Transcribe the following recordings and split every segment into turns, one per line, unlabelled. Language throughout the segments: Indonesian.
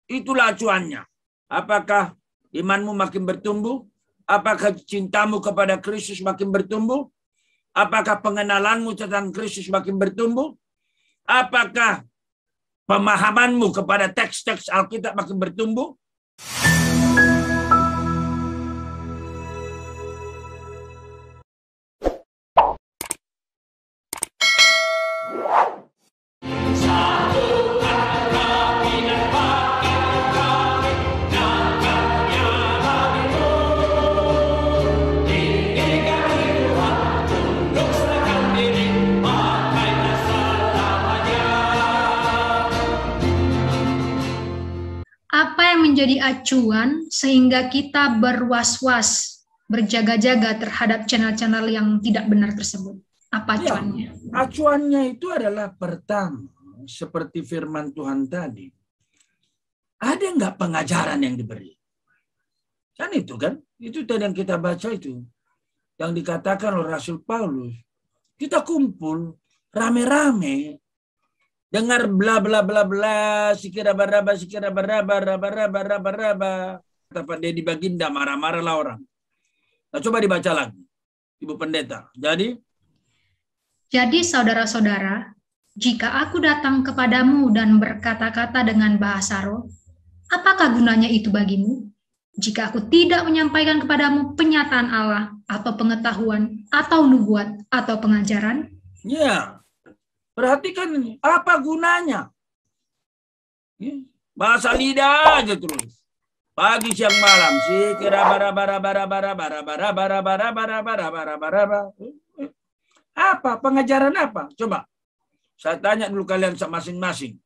itulah acuannya. Apakah imanmu makin bertumbuh? Apakah cintamu kepada Kristus makin bertumbuh? Apakah pengenalanmu tentang Kristus makin bertumbuh? Apakah pemahamanmu kepada teks-teks Alkitab makin bertumbuh?
Apa yang menjadi acuan sehingga kita berwas-was, berjaga-jaga terhadap channel-channel yang tidak benar tersebut? Apa acuannya?
Ya, acuannya itu adalah pertama, seperti firman Tuhan tadi. Ada nggak pengajaran yang diberi? Kan itu kan? Itu tadi yang kita baca itu. Yang dikatakan oleh Rasul Paulus. Kita kumpul rame-rame. Dengar bla bla bla bla, sikira baraba, raba. Kata Pak Dedi Baginda, marah-marahlah orang. Nah, coba dibaca lagi, Ibu Pendeta. Jadi
saudara-saudara, jika aku datang kepadamu dan berkata-kata dengan bahasa roh, apakah gunanya itu bagimu? Jika aku tidak menyampaikan kepadamu penyataan Allah, atau pengetahuan, atau nubuat, atau pengajaran?
ya, perhatikan ini, apa gunanya? Bahasa lidah aja terus. Pagi siang malam. Apa? Pengajaran apa? Coba. Saya tanya dulu kalian masing-masing.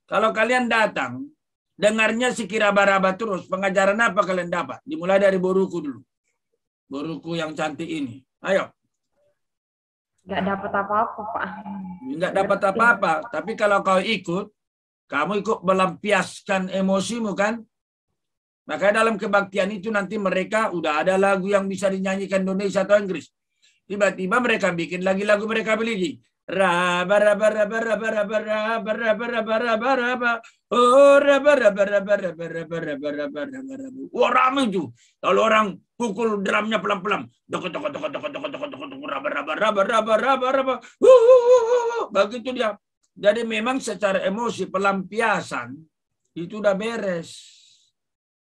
Kalau kalian datang, dengarnya sikira-baraba terus. Pengajaran apa kalian dapat? Dimulai dari boruku dulu. Boruku yang cantik ini. Ayo.
Nggak dapat apa-apa, Pak.
Nggak dapat apa-apa. Tapi kalau kau ikut, kamu ikut melampiaskan emosimu kan? Maka dalam kebaktian itu nanti mereka udah ada lagu yang bisa dinyanyikan Indonesia atau Inggris. Tiba-tiba mereka bikin lagi lagu mereka beli. Raba raba raba raba raba raba raba raba raba raba. Oh raba raba raba raba raba raba raba raba raba. Wah ramai itu. Kalau orang pukul drumnya pelan-pelan. Dok dok dok dok dok dok dok raba raba raba raba raba raba. Begitu dia. Jadi memang secara emosi pelampiasan itu udah beres.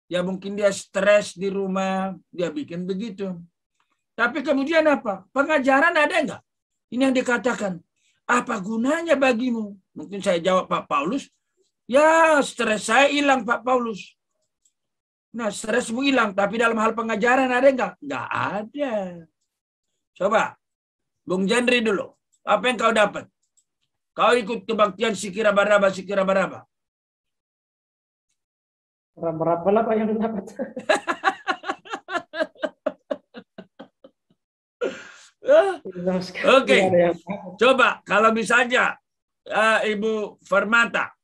Ya mungkin dia stres di rumah, dia bikin begitu. Tapi kemudian apa? Pengajaran ada enggak? Ini yang dikatakan. Apa gunanya bagimu? Mungkin saya jawab Pak Paulus. Ya stres saya hilang Pak Paulus. Nah stresmu hilang. Tapi dalam hal pengajaran ada enggak? Enggak ada. Coba. Bung Jendri dulu. Apa yang kau dapat? Kau ikut kebaktian sikira baraba.
Berapa lah Pak yang dapat?
Oke, coba kalau misalnya Ibu Fermata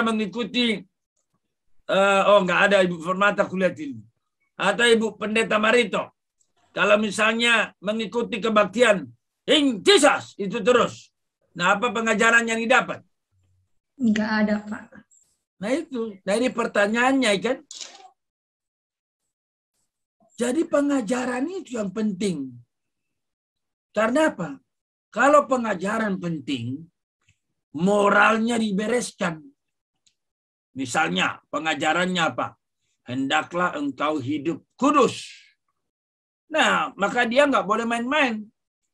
mengikuti, nggak ada Ibu Fermata kulihat ini, atau Ibu Pendeta Marito, kalau misalnya mengikuti kebaktian in Jesus itu terus, nah apa pengajaran yang didapat?
Nggak ada Pak.
Nah itu, nah ini pertanyaannya kan. Jadi pengajaran itu yang penting. Karena apa? Kalau pengajaran penting, moralnya dibereskan. Misalnya, pengajarannya apa? Hendaklah engkau hidup kudus. Nah, maka dia nggak boleh main-main.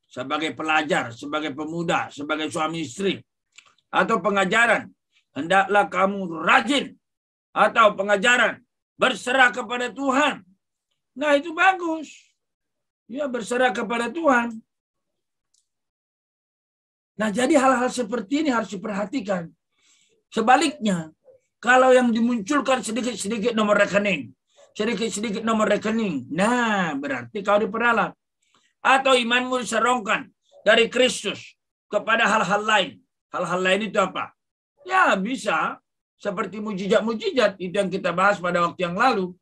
Sebagai pelajar, sebagai pemuda, sebagai suami istri. Atau pengajaran, hendaklah kamu rajin. Atau pengajaran, berserah kepada Tuhan. Nah, itu bagus. Ya, berserah kepada Tuhan. Nah, jadi hal-hal seperti ini harus diperhatikan. Sebaliknya, kalau yang dimunculkan sedikit-sedikit nomor rekening, sedikit-sedikit nomor rekening, nah berarti kau diperalat. Atau imanmu diserongkan dari Kristus kepada hal-hal lain. Hal-hal lain itu apa? Ya, bisa seperti mujizat-mujizat. Itu yang kita bahas pada waktu yang lalu.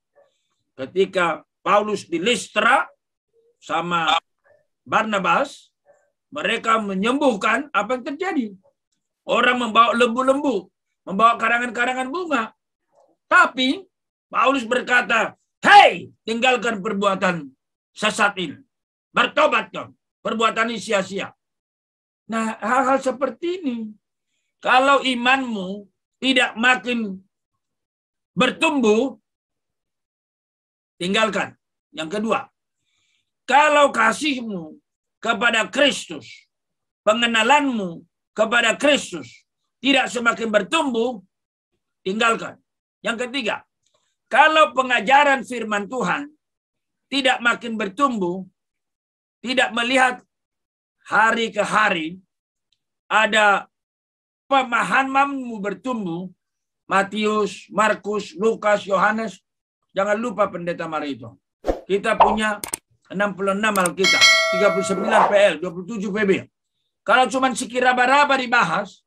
Ketika Paulus di Listra sama Barnabas, mereka menyembuhkan apa yang terjadi. Orang membawa lembu-lembu. membawa karangan-karangan bunga. Tapi Paulus berkata, "Hei, tinggalkan perbuatan sesat ini. Bertobat dong. Perbuatan ini sia-sia." Nah, hal-hal seperti ini, kalau imanmu tidak makin bertumbuh, tinggalkan. Yang kedua, kalau kasihmu kepada Kristus, pengenalanmu kepada Kristus tidak semakin bertumbuh, tinggalkan. Yang ketiga, kalau pengajaran firman Tuhan tidak makin bertumbuh, tidak melihat hari ke hari, ada pemahamanmu bertumbuh, Matius, Markus, Lukas, Yohanes, jangan lupa Pendeta Marito. Kita punya 66 Alkitab, 39 PL, 27 PB. Kalau cuma sekira-baraba dibahas,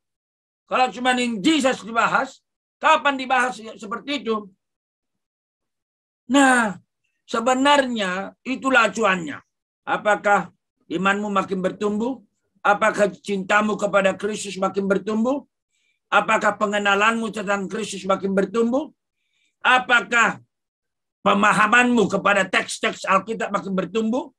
kalau cuma in Jesus dibahas, kapan dibahas seperti itu? Nah, sebenarnya itulah acuannya. Apakah imanmu makin bertumbuh? Apakah cintamu kepada Kristus makin bertumbuh? Apakah pengenalanmu tentang Kristus makin bertumbuh? Apakah pemahamanmu kepada teks-teks Alkitab makin bertumbuh?